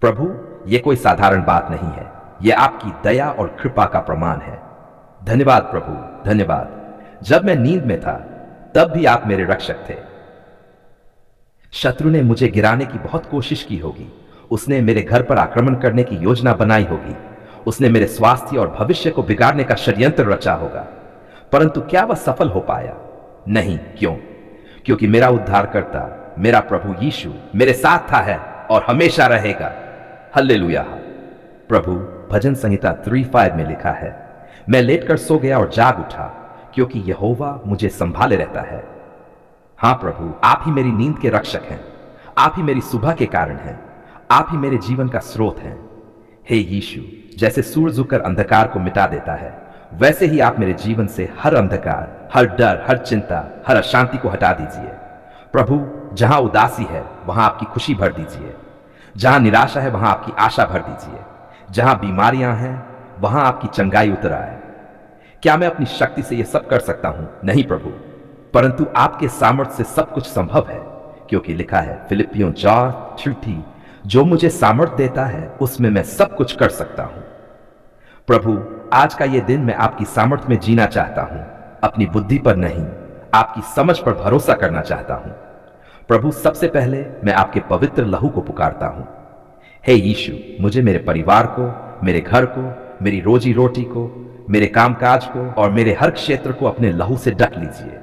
प्रभु, यह कोई साधारण बात नहीं है, यह आपकी दया और कृपा का प्रमाण है। धन्यवाद प्रभु, धन्यवाद। जब मैं नींद में था तब भी आप मेरे रक्षक थे। शत्रु ने मुझे गिराने की बहुत कोशिश की होगी, उसने मेरे घर पर आक्रमण करने की योजना बनाई होगी, उसने मेरे स्वास्थ्य और भविष्य को बिगाड़ने का षड्यंत्र रचा होगा, परंतु क्या वह सफल हो पाया? नहीं। क्यों? क्योंकि मेरा उद्धारकर्ता, मेरा प्रभु यीशु मेरे साथ था है और हमेशा रहेगा। हल्लेलुया। प्रभु, भजन संहिता 3:5 में लिखा है, मैं लेटकर सो गया और जाग उठा, क्योंकि यहोवा मुझे संभाले रहता है। हां प्रभु, आप ही मेरी नींद के रक्षक हैं, आप ही मेरी सुबह के कारण हैं, आप ही मेरे जीवन का स्रोत हैं। हे यीशु, जैसे सूरज उगकर अंधकार को मिटा देता है, वैसे ही आप मेरे जीवन से हर अंधकार, हर डर, हर चिंता, हर अशांति को हटा दीजिए। प्रभु, जहां उदासी है वहां आपकी खुशी भर दीजिए, जहां निराशा है वहां आपकी आशा भर दीजिए, जहां बीमारियां हैं वहां आपकी चंगाई उतर आए। क्या मैं अपनी शक्ति से यह सब कर सकता हूं? नहीं प्रभु, परंतु आपके सामर्थ्य से सब कुछ संभव है, क्योंकि लिखा है फिलिपियों 4:30, जो मुझे सामर्थ्य देता है उसमें मैं सब कुछ कर सकता हूं। प्रभु, आज का यह दिन मैं आपकी सामर्थ्य में जीना चाहता हूं, अपनी बुद्धि पर नहीं, आपकी समझ पर भरोसा करना चाहता हूं। प्रभु, सबसे पहले मैं आपके पवित्र लहू को पुकारता हूं। हे यीशु, मुझे, मेरे परिवार को, मेरे घर को, मेरी रोजी रोटी को, मेरे कामकाज को और मेरे हर क्षेत्र को अपने लहू से ढक लीजिए,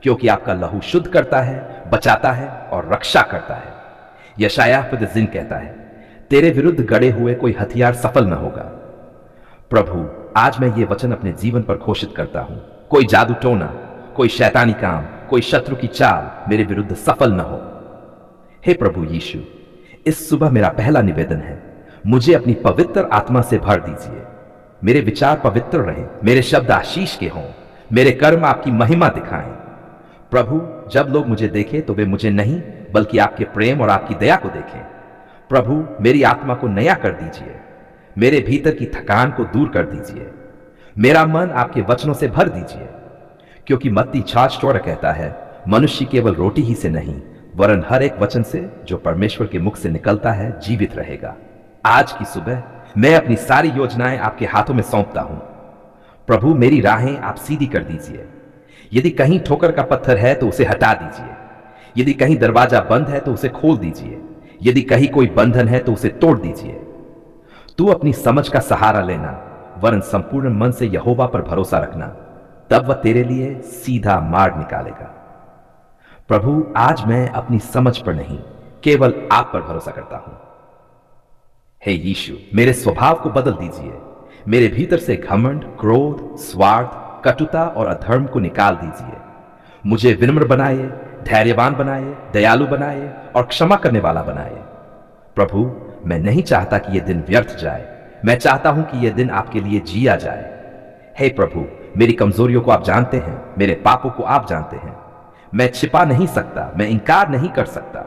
क्योंकि आपका लहू शुद्ध करता है, बचाता है और रक्षा करता है। यशायाह 50 कहता है, तेरे विरुद्ध गड़े हुए कोई हथियार सफल न होगा। प्रभु, आज मैं ये वचन अपने जीवन पर घोषित करता हूं, कोई जादू टोना, कोई शैतानी काम, कोई शत्रु की चाल मेरे विरुद्ध सफल न हो। हे प्रभु यीशु, इस सुबह मेरा पहला निवेदन है, मुझे अपनी पवित्र आत्मा से भर दीजिए। मेरे विचार पवित्र रहें, मेरे शब्द आशीष के हों, मेरे कर्म आपकी महिमा दिखाएं। प्रभु, जब लोग मुझे देखें तो वे मुझे नहीं बल्कि आपके प्रेम और आपकी दया को देखें। प्रभु, मेरी आत्मा को नया कर दीजिए, मेरे भीतर की थकान को दूर कर दीजिए, मेरा मन आपके वचनों से भर दीजिए, क्योंकि मत्ती 6:14 कहता है, मनुष्य केवल रोटी ही से नहीं वरन हर एक वचन से जो परमेश्वर के मुख से निकलता है जीवित रहेगा। आज की सुबह मैं अपनी सारी योजनाएं आपके हाथों में सौंपता हूं। प्रभु, मेरी राहें आप सीधी कर दीजिए। यदि कहीं ठोकर का पत्थर है तो उसे हटा दीजिए, यदि कहीं दरवाजा बंद है तो उसे खोल दीजिए, यदि कहीं कोई बंधन है तो उसे तोड़ दीजिए। तू अपनी समझ का सहारा लेना, वरन संपूर्ण मन से यहोवा पर भरोसा रखना, तब वह तेरे लिए सीधा मार्ग निकालेगा। प्रभु, आज मैं अपनी समझ पर नहीं केवल आप पर भरोसा करता हूं। हे यीशु, मेरे स्वभाव को बदल दीजिए, मेरे भीतर से घमंड, क्रोध, स्वार्थ, कटुता और अधर्म को निकाल दीजिए। मुझे विनम्र बनाए, धैर्यवान बनाए, दयालु बनाए और क्षमा करने वाला बनाए। प्रभु, मैं नहीं चाहता कि यह दिन व्यर्थ जाए, मैं चाहता हूं कि यह दिन आपके लिए जिया जाए। हे प्रभु, मेरी कमजोरियों को आप जानते हैं, मेरे पापों को आप जानते हैं। मैं छिपा नहीं सकता, मैं इंकार नहीं कर सकता,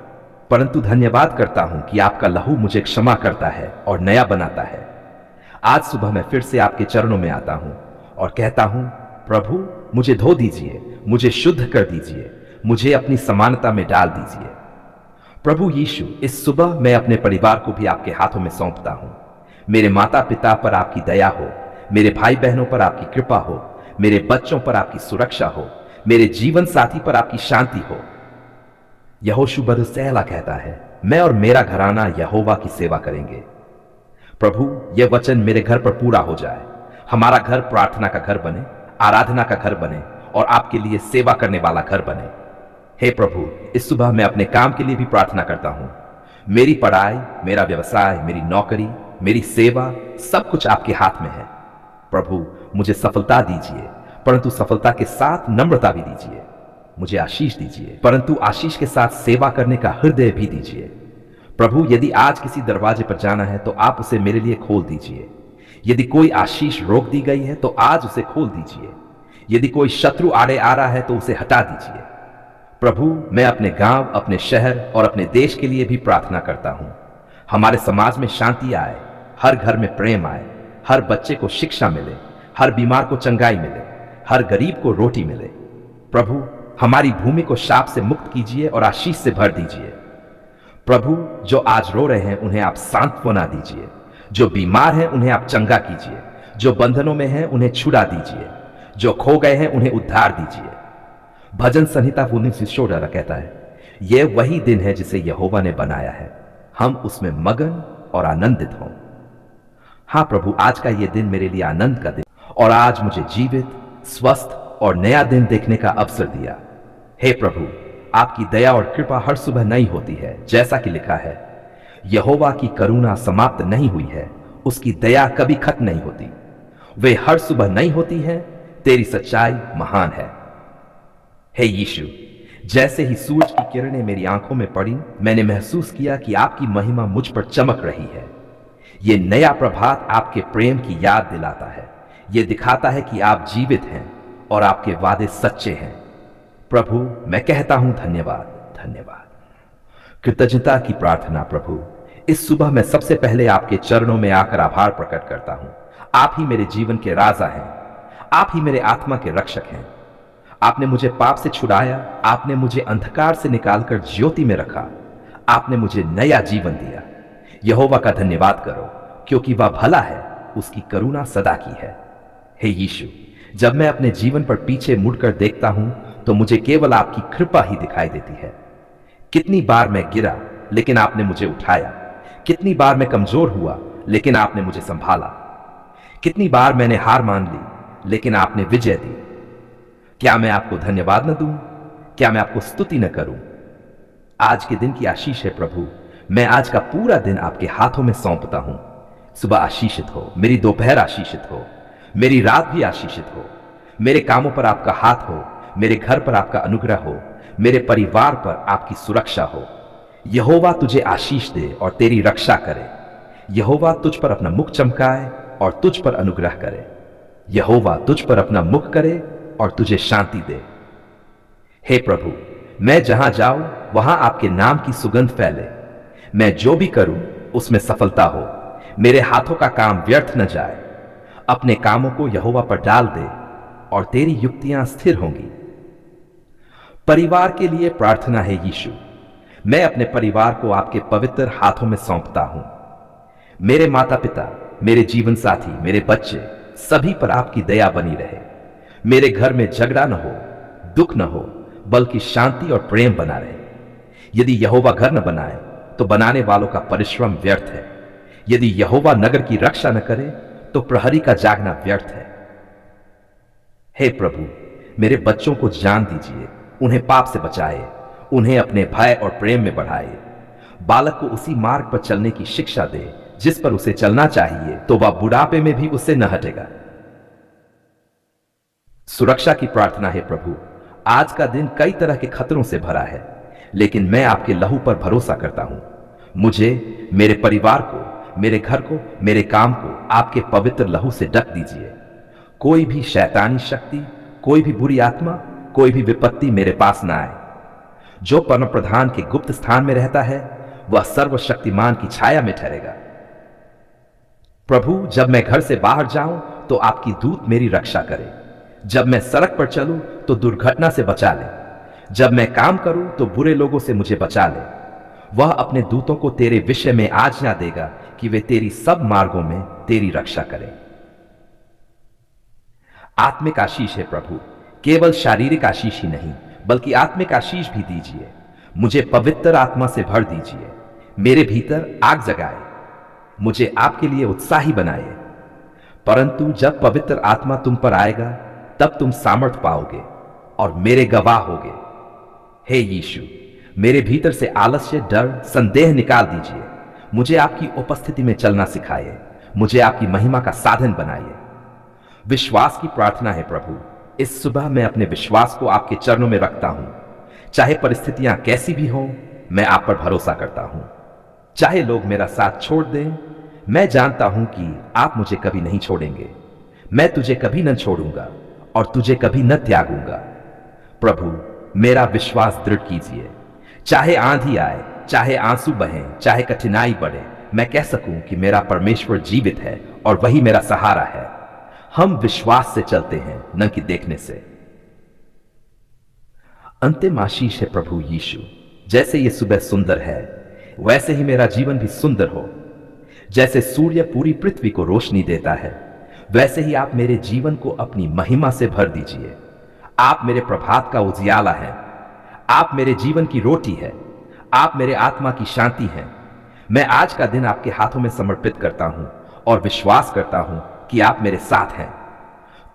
परंतु धन्यवाद करता हूं कि आपका लहू मुझे क्षमा करता है और नया बनाता है। आज सुबह मैं फिर से आपके चरणों में आता हूं और कहता हूं, प्रभु, मुझे धो दीजिए, मुझे शुद्ध कर दीजिए, मुझे अपनी समानता में डाल दीजिए। प्रभु यीशु, इस सुबह मैं अपने परिवार को भी आपके हाथों में सौंपता हूं। मेरे माता पिता पर आपकी दया हो, मेरे भाई बहनों पर आपकी कृपा हो, मेरे बच्चों पर आपकी सुरक्षा हो, मेरे जीवन साथी पर आपकी शांति हो। यहोशू बदसहला कहता है, मैं और मेरा घराना यहोवा की सेवा करेंगे। प्रभु, यह वचन मेरे घर पर पूरा हो जाए, हमारा घर प्रार्थना का घर बने, आराधना का घर बने और आपके लिए सेवा करने वाला घर बने। हे प्रभु, इस सुबह मैं अपने काम के लिए भी प्रार्थना करता हूं। मेरी पढ़ाई, मेरा व्यवसाय, मेरी नौकरी, मेरी सेवा, सब कुछ आपके हाथ में है। प्रभु, मुझे सफलता दीजिए, परंतु सफलता के साथ नम्रता भी दीजिए। मुझे आशीष दीजिए, परंतु आशीष के साथ सेवा करने का हृदय भी दीजिए। प्रभु, यदि आज किसी दरवाजे पर जाना है तो आप उसे मेरे लिए खोल दीजिए। यदि कोई आशीष रोक दी गई है तो आज उसे खोल दीजिए। यदि कोई शत्रु आड़े आ रहा है तो उसे हटा दीजिए। प्रभु, मैं अपने गांव, अपने शहर और अपने देश के लिए भी प्रार्थना करता हूं। हमारे समाज में शांति आए, हर घर में प्रेम आए, हर बच्चे को शिक्षा मिले, हर बीमार को चंगाई मिले, हर गरीब को रोटी मिले। प्रभु, हमारी भूमि को शाप से मुक्त कीजिए और आशीष से भर दीजिए। प्रभु, जो आज रो रहे हैं उन्हें आप सांत्वना दीजिए, जो बीमार हैं उन्हें आप चंगा कीजिए, जो बंधनों में हैं उन्हें छुड़ा दीजिए, जो खो गए हैं उन्हें उद्धार दीजिए। भजन संहिता 19:16 कहता है, यह वही दिन है जिसे यहोवा ने बनाया है, हम उसमें मगन और आनंदित हों। हां प्रभु, आज का यह दिन मेरे लिए आनंद का दिन, और आज मुझे जीवित, स्वस्थ और नया दिन देखने का अवसर दिया। हे प्रभु, आपकी दया और कृपा हर सुबह नई होती है, जैसा कि लिखा है, यहोवा की करुणा समाप्त नहीं हुई है, उसकी दया कभी खत्म नहीं होती, वे हर सुबह नई होती है, तेरी सच्चाई महान है। हे यीशु, जैसे ही सूरज की किरणें मेरी आंखों में पड़ी, मैंने महसूस किया कि आपकी महिमा मुझ पर चमक रही है। यह नया प्रभात आपके प्रेम की याद दिलाता है, यह दिखाता है कि आप जीवित हैं और आपके वादे सच्चे हैं। प्रभु, मैं कहता हूं धन्यवाद, धन्यवाद। कृतज्ञता की प्रार्थना। प्रभु, इस सुबह मैं सबसे पहले आपके चरणों में आकर आभार प्रकट करता हूं। आप ही मेरे जीवन के राजा हैं, आप ही मेरे आत्मा के रक्षक हैं। आपने मुझे पाप से छुड़ाया, आपने मुझे अंधकार से निकालकर ज्योति में रखा, आपने मुझे नया जीवन दिया। यहोवा का धन्यवाद करो, क्योंकि वह भला है, उसकी करुणा सदा की है। हे यीशु, जब मैं अपने जीवन पर पीछे मुड़कर देखता हूं तो मुझे केवल आपकी कृपा ही दिखाई देती है। कितनी बार मैं गिरा लेकिन आपने मुझे उठाया, कितनी बार मैं कमजोर हुआ लेकिन आपने मुझे संभाला, कितनी बार मैंने हार मान ली लेकिन आपने विजय दी। क्या मैं आपको धन्यवाद न दूं? क्या मैं आपको स्तुति न करूं? आज के दिन की आशीष है प्रभु, मैं आज का पूरा दिन आपके हाथों में सौंपता हूं। सुबह आशीषित हो, मेरी दोपहर आशीषित हो, मेरी रात भी आशीषित हो। मेरे कामों पर आपका हाथ हो, मेरे घर पर आपका अनुग्रह हो, मेरे परिवार पर आपकी सुरक्षा हो। यहोवा तुझे आशीष दे और तेरी रक्षा करे। यहोवा तुझ पर अपना मुख चमकाए और तुझ पर अनुग्रह करे। यहोवा तुझ पर अपना मुख करे और तुझे शांति दे। हे प्रभु, मैं जहां जाऊं वहां आपके नाम की सुगंध फैले। मैं जो भी करूं उसमें सफलता हो, मेरे हाथों का काम व्यर्थ न जाए। अपने कामों को यहोवा पर डाल दे और तेरी युक्तियां स्थिर होंगी। परिवार के लिए प्रार्थना है यीशु, मैं अपने परिवार को आपके पवित्र हाथों में सौंपता हूं। मेरे माता पिता, मेरे जीवन साथी, मेरे बच्चे, सभी पर आपकी दया बनी रहे। मेरे घर में झगड़ा न हो, दुख न हो, बल्कि शांति और प्रेम बना रहे। यदि यहोवा घर न बनाए तो बनाने वालों का परिश्रम व्यर्थ है। यदि यहोवा नगर की रक्षा न करे तो प्रहरी का जागना व्यर्थ है। हे प्रभु, मेरे बच्चों को जान दीजिए, उन्हें पाप से बचाए, उन्हें अपने भय और प्रेम में बढ़ाए। बालक को उसी मार्ग पर चलने की शिक्षा दे जिस पर उसे चलना चाहिए, तो वह बुढ़ापे में भी उससे न हटेगा। सुरक्षा की प्रार्थना है प्रभु, आज का दिन कई तरह के खतरों से भरा है, लेकिन मैं आपके लहू पर भरोसा करता हूं। मुझे, मेरे परिवार को, मेरे घर को, मेरे काम को आपके पवित्र लहू से ढक दीजिए। कोई भी शैतानी शक्ति, कोई भी बुरी आत्मा, कोई भी विपत्ति मेरे पास ना आए। जो परम प्रधान के गुप्त स्थान में रहता है वह सर्वशक्तिमान की छाया में ठहरेगा। प्रभु, जब मैं घर से बाहर जाऊं तो आपकी दूत मेरी रक्षा करे। जब मैं सड़क पर चलूं तो दुर्घटना से बचा ले। जब मैं काम करूं तो बुरे लोगों से मुझे बचा ले। वह अपने दूतों को तेरे विषय में आज्ञा देगा कि वे तेरी सब मार्गों में तेरी रक्षा करें। आत्मिक आशीष है प्रभु, केवल शारीरिक आशीष ही नहीं बल्कि आत्मिक आशीष भी दीजिए। मुझे पवित्र आत्मा से भर दीजिए, मेरे भीतर आग जगाए, मुझे आपके लिए उत्साही बनाए। परंतु जब पवित्र आत्मा तुम पर आएगा तब तुम सामर्थ पाओगे और मेरे गवाह होगे। हे यीशु, मेरे भीतर से आलस्य, डर, संदेह निकाल दीजिए। मुझे आपकी उपस्थिति में चलना सिखाइए, मुझे आपकी महिमा का साधन बनाइए। विश्वास की प्रार्थना है प्रभु, इस सुबह मैं अपने विश्वास को आपके चरणों में रखता हूं। चाहे परिस्थितियां कैसी भी हों, मैं आप पर भरोसा करता हूं। चाहे लोग मेरा साथ छोड़ दें, मैं जानता हूं कि आप मुझे कभी नहीं छोड़ेंगे। मैं तुझे कभी न छोड़ूंगा और तुझे कभी न त्यागूंगा। प्रभु, मेरा विश्वास दृढ़ कीजिए। चाहे आंधी आए, चाहे आंसू बहें, चाहे कठिनाई बढ़े, मैं कह सकूं कि मेरा परमेश्वर जीवित है और वही मेरा सहारा है। हम विश्वास से चलते हैं, न कि देखने से। अंतिम आशीष है प्रभु यीशु, जैसे ये सुबह सुंदर है, वैसे ही मेरा जीवन भी सुंदर हो। जैसे सूर्य पूरी पृथ्वी को रोशनी देता है, वैसे ही आप मेरे जीवन को अपनी महिमा से भर दीजिए। आप मेरे प्रभात का उजियाला हैं। आप मेरे जीवन की रोटी है। आप मेरे आत्मा की शांति हैं। मैं आज का दिन आपके हाथों में समर्पित करता हूं और विश्वास करता हूं कि आप मेरे साथ हैं।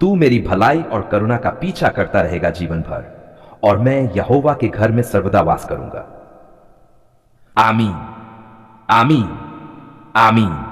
तू मेरी भलाई और करुणा का पीछा करता रहेगा जीवन भर, और मैं यहोवा के घर में सर्वदा वास करूंगा। आमीन, आमीन, आमीन।